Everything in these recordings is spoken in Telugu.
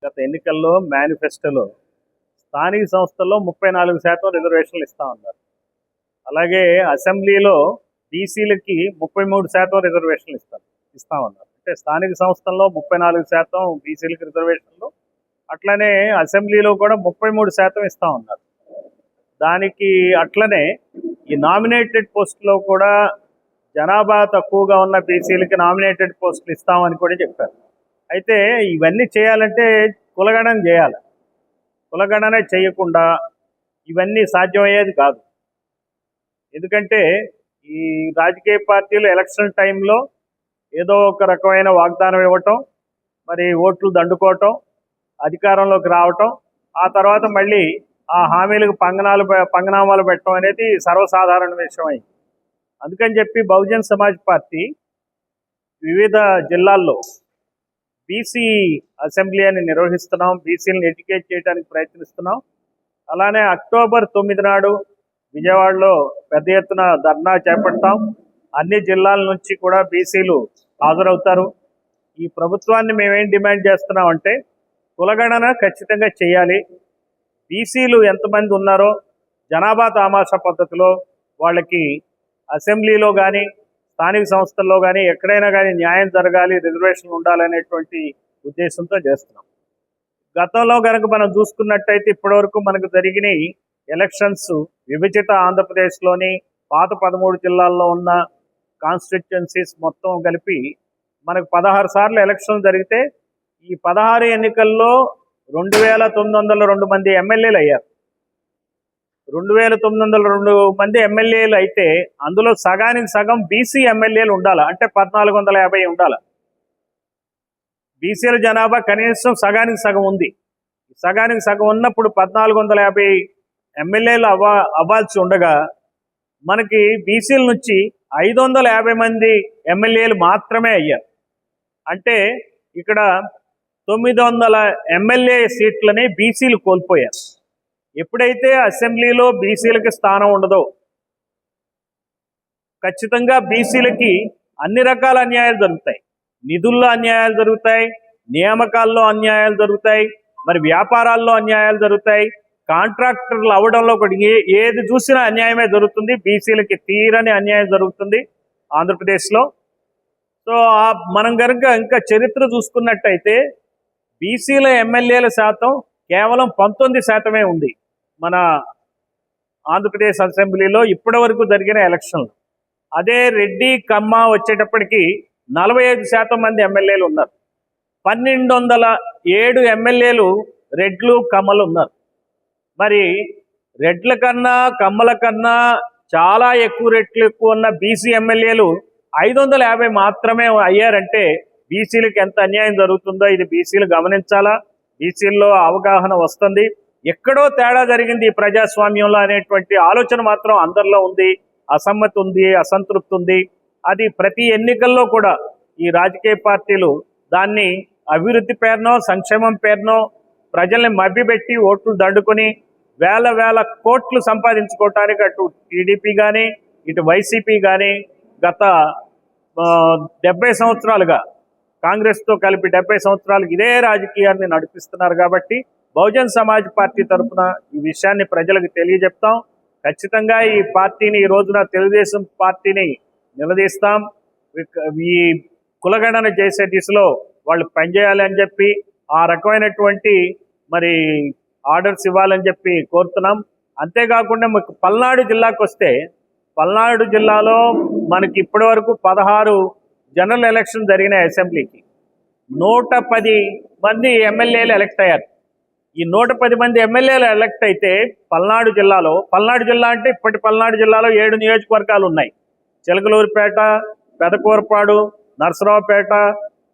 గత ఎన్నికల్లో మేనిఫెస్టోలో స్థానిక సంస్థల్లో 34% రిజర్వేషన్లు ఇస్తా ఉన్నారు. అలాగే అసెంబ్లీలో బీసీలకి 33% రిజర్వేషన్లు ఇస్తా ఉన్నారు. అంటే స్థానిక సంస్థల్లో 34% బీసీలకి రిజర్వేషన్లు, అట్లనే అసెంబ్లీలో కూడా 33% ఇస్తా ఉన్నారు. దానికి అట్లనే ఈ నామినేటెడ్ పోస్టులో కూడా జనాభా తక్కువగా ఉన్న బీసీలకి నామినేటెడ్ పోస్టులు ఇస్తామని కూడా చెప్పారు. అయితే ఇవన్నీ చేయాలంటే కులగణన చేయాలి. కులగణన చేయకుండా ఇవన్నీ సాధ్యమయ్యేది కాదు. ఎందుకంటే ఈ రాజకీయ పార్టీలు ఎలక్షన్ టైంలో ఏదో ఒక రకమైన వాగ్దానం ఇవ్వటం, మరి ఓట్లు దండుకోవటం, అధికారంలోకి రావటం, ఆ తర్వాత మళ్ళీ ఆ హామీలకు పంగనామాలు పెట్టడం అనేది సర్వసాధారణ విషయం అయింది. అందుకని చెప్పి బహుజన్ సమాజ్ పార్టీ వివిధ జిల్లాల్లో బీసీ అసెంబ్లీ అని నిర్వహిస్తున్నాం. బీసీలను ఎడ్యుకేట్ చేయడానికి ప్రయత్నిస్తున్నాం. అలానే అక్టోబర్ 9 నాడు విజయవాడలో పెద్ద ఎత్తున ధర్నా చేపడతాం. అన్ని జిల్లాల నుంచి కూడా బీసీలు హాజరవుతారు. ఈ ప్రభుత్వాన్ని మేమేం డిమాండ్ చేస్తున్నామంటే కులగణన ఖచ్చితంగా చేయాలి. బీసీలు ఎంతమంది ఉన్నారో జనాభా తామాషా పద్ధతిలో వాళ్ళకి అసెంబ్లీలో కానీ స్థానిక సంస్థల్లో కానీ ఎక్కడైనా కానీ న్యాయం జరగాలి, రిజర్వేషన్ ఉండాలనేటువంటి ఉద్దేశంతో చేస్తున్నాం. గతంలో కనుక మనం చూసుకున్నట్టయితే ఇప్పటివరకు మనకు జరిగిన ఎలక్షన్స్ విభజిత ఆంధ్రప్రదేశ్లోని పాత 13 జిల్లాల్లో ఉన్న కాన్స్టిట్యుయెన్సీస్ మొత్తం కలిపి మనకు 16 సార్లు ఎలక్షన్ జరిగితే ఈ 16 ఎన్నికల్లో 2902 మంది ఎమ్మెల్యేలు అయ్యారు. 2902 మంది ఎమ్మెల్యేలు అయితే అందులో సగానికి సగం బీసీ ఎమ్మెల్యేలు ఉండాలి. అంటే 1450 ఉండాలి. బీసీల జనాభా కనీసం సగానికి సగం ఉంది. సగానికి సగం ఉన్నప్పుడు 1450 ఎమ్మెల్యేలు అవ్వాల్సి ఉండగా మనకి బీసీల నుంచి 550 మంది ఎమ్మెల్యేలు మాత్రమే అయ్యారు. అంటే ఇక్కడ 900 ఎమ్మెల్యే సీట్లని బీసీలు కోల్పోయారు. ఎప్పుడైతే అసెంబ్లీలో బీసీలకి స్థానం ఉండదో ఖచ్చితంగా బీసీలకి అన్ని రకాల అన్యాయాలు జరుగుతాయి. నిధుల్లో అన్యాయాలు జరుగుతాయి, నియామకాల్లో అన్యాయాలు జరుగుతాయి, మరి వ్యాపారాల్లో అన్యాయాలు జరుగుతాయి, కాంట్రాక్టర్లు అవ్వడంలో కూడా ఏది చూసినా అన్యాయమే జరుగుతుంది. బీసీలకి తీరని అన్యాయం జరుగుతుంది ఆంధ్రప్రదేశ్లో. సో మనం కనుక ఇంకా చరిత్ర చూసుకున్నట్టయితే బీసీల ఎమ్మెల్యేల శాతం కేవలం 19% ఉంది మన ఆంధ్రప్రదేశ్ అసెంబ్లీలో ఇప్పటి వరకు జరిగిన ఎలక్షన్లు. అదే రెడ్డి కమ్మ వచ్చేటప్పటికి 45% మంది ఎమ్మెల్యేలు ఉన్నారు. 1207 ఎమ్మెల్యేలు రెడ్లు కమ్మలు ఉన్నారు. మరి రెడ్ల కన్నా కమ్మల కన్నా చాలా ఎక్కువ రెట్లు ఎక్కువ ఉన్న బీసీ ఎమ్మెల్యేలు 550 మాత్రమే అయ్యారంటే బీసీలకు ఎంత అన్యాయం జరుగుతుందో ఇది బీసీలు గమనించాలా. బీసీల్లో అవగాహన వస్తుంది. ఎక్కడో తేడా జరిగింది ఈ ప్రజాస్వామ్యంలో అనేటువంటి ఆలోచన మాత్రం అందరిలో ఉంది. అసమ్మతి ఉంది, అసంతృప్తి ఉంది. అది ప్రతి ఎన్నికల్లో కూడా ఈ రాజకీయ పార్టీలు దాన్ని అభివృద్ధి పేరునో సంక్షేమం పేరునో ప్రజల్ని మభ్యపెట్టి ఓట్లు దండుకొని వేల కోట్లు సంపాదించుకోవటానికి అటు టీడీపీ కానీ ఇటు వైసీపీ కానీ గత 70 సంవత్సరాలుగా కాంగ్రెస్తో కలిపి 70 సంవత్సరాలకు ఇదే రాజకీయాన్ని నడిపిస్తున్నారు. కాబట్టి బహుజన్ సమాజ్ పార్టీ తరఫున ఈ విషయాన్ని ప్రజలకు తెలియజెప్తాం. ఖచ్చితంగా ఈ పార్టీని ఈ రోజున తెలుగుదేశం పార్టీని నిలదీస్తాం. ఈ కులగణన చేసే దిశలో వాళ్ళు పనిచేయాలి అని చెప్పి ఆ రకమైనటువంటి మరి ఆర్డర్స్ ఇవ్వాలని చెప్పి కోరుతున్నాం. అంతేకాకుండా మీకు పల్నాడు జిల్లాకు వస్తే పల్నాడు జిల్లాలో మనకి ఇప్పటి వరకు 16 జనరల్ ఎలక్షన్ జరిగిన అసెంబ్లీకి 110 మంది ఎమ్మెల్యేలు ఎలక్ట్ అయ్యారు. ఈ 110 మంది ఎమ్మెల్యేలు ఎలక్ట్ అయితే పల్నాడు జిల్లా అంటే ఇప్పటి పల్నాడు జిల్లాలో 7 నియోజకవర్గాలు ఉన్నాయి. చిలకలూరుపేట, పెదకూరపాడు, నరసరావుపేట,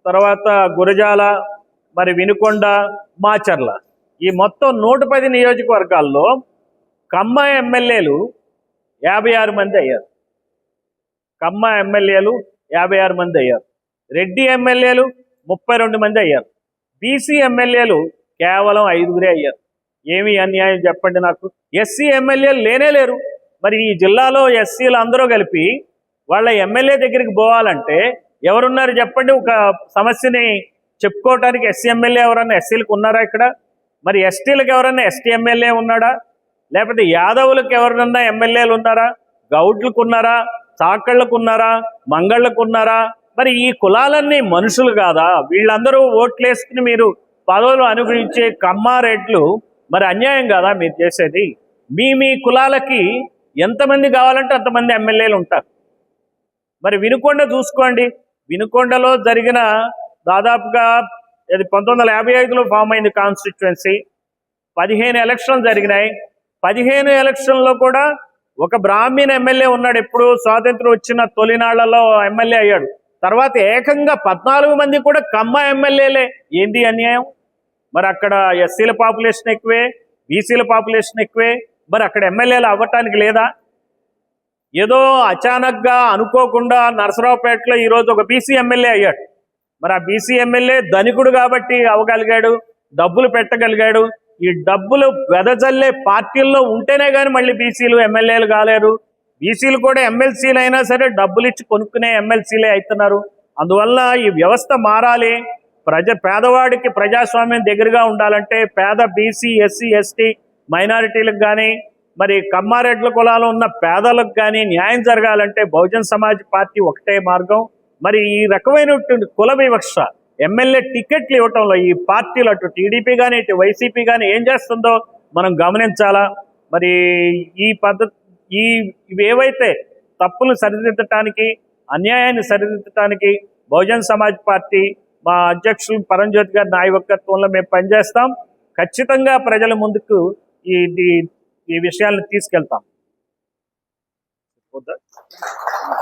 తర్వాత గురజాల, మరి వినుకొండ, మాచర్ల, ఈ మొత్తం 110 నియోజకవర్గాల్లో కమ్మ ఎమ్మెల్యేలు 56 మంది అయ్యారు. కమ్మ ఎమ్మెల్యేలు 56 మంది అయ్యారు. రెడ్డి ఎమ్మెల్యేలు 32 మంది అయ్యారు. బీసీ ఎమ్మెల్యేలు కేవలం 5గురే అయ్యారు. ఏమి అన్యాయం చెప్పండి నాకు. ఎస్సీ ఎమ్మెల్యేలు లేరు. మరి ఈ జిల్లాలో ఎస్సీలు అందరూ కలిపి వాళ్ళ ఎమ్మెల్యే దగ్గరికి పోవాలంటే ఎవరున్నారు చెప్పండి. ఒక సమస్యని చెప్పుకోవడానికి ఎస్సీ ఎమ్మెల్యే ఎవరన్నా ఎస్సీలకు ఉన్నారా ఇక్కడ? మరి ఎస్టీలకు ఎవరన్నా ఎస్టీ ఎమ్మెల్యే ఉన్నాడా? లేకపోతే యాదవులకు ఎవరన్నా ఎమ్మెల్యేలు ఉన్నారా? గౌడ్లకు ఉన్నారా? చాకళ్ళకు ఉన్నారా? మంగళ్ళకు ఉన్నారా? మరి ఈ కులాలన్నీ మనుషులు కాదా? వీళ్ళందరూ ఓట్లేసుకుని మీరు పదవులు అనుభవించే కమ్మారెడ్లు మరి అన్యాయం కాదా మీరు చేసేది? మీ కులాలకి ఎంతమంది కావాలంటే అంతమంది ఎమ్మెల్యేలు ఉంటారు. మరి వినుకొండ చూసుకోండి, వినుకొండలో జరిగిన దాదాపుగా 1955లో ఫామ్ అయింది కాన్స్టిట్యుయెన్సీ. 15 ఎలక్షన్లు జరిగినాయి. 15 ఎలక్షన్లో కూడా ఒక బ్రాహ్మణ ఎమ్మెల్యే ఉన్నాడు. ఎప్పుడు స్వాతంత్రం వచ్చిన తొలినాళ్లలో ఎమ్మెల్యే అయ్యాడు. తర్వాత ఏకంగా 14 మంది కూడా కమ్మ ఎమ్మెల్యేలే. ఏంది అన్యాయం? మరి అక్కడ ఎస్సీల పాపులేషన్ ఎక్కువే, బీసీల పాపులేషన్ ఎక్కువే, మరి అక్కడ ఎమ్మెల్యేలు అవ్వటానికి లేదా? ఏదో అచానక్గా అనుకోకుండా నరసరావుపేటలో ఈరోజు ఒక బీసీ ఎమ్మెల్యే అయ్యాడు. మరి ఆ బీసీ ఎమ్మెల్యే ధనికుడు కాబట్టి అవ్వగలిగాడు, డబ్బులు పెట్టగలిగాడు. ఈ డబ్బులు వెదజల్లే పార్టీల్లో ఉంటేనే కానీ మళ్ళీ బీసీలు ఎమ్మెల్యేలు కాలేరు. బీసీలు కూడా ఎమ్మెల్సీలు అయినా సరే డబ్బులు ఇచ్చి కొనుక్కునే ఎమ్మెల్సీలే అవుతున్నారు. అందువల్ల ఈ వ్యవస్థ మారాలి. పేదవాడికి ప్రజాస్వామ్యం దగ్గరగా ఉండాలంటే పేద బీసీ, ఎస్సీ, ఎస్టీ, మైనారిటీలకు కానీ మరి కమ్మారెడ్ల కులాలు ఉన్న పేదలకు కానీ న్యాయం జరగాలంటే బహుజన్ సమాజ్ పార్టీ ఒకటే మార్గం. మరి ఈ రకమైనటువంటి కుల వివక్ష ఎమ్మెల్యే టికెట్లు ఇవ్వటంలో ఈ పార్టీలు అటు టీడీపీ కానీ ఇటు వైసీపీ కానీ ఏం చేస్తుందో మనం గమనించాలా. మరి ఈ పద్ధతి ఇవేవైతే తప్పులు సరిదిద్దటానికి, అన్యాయాన్ని సరిదిద్దటానికి బహుజన్ సమాజ్ పార్టీ మా అధ్యక్షులు పరంజ్యోతి గారి నాయకత్వంలో మేము పనిచేస్తాం. ఖచ్చితంగా ప్రజల ముందుకు ఈ విషయాలను తీసుకెళ్తాం.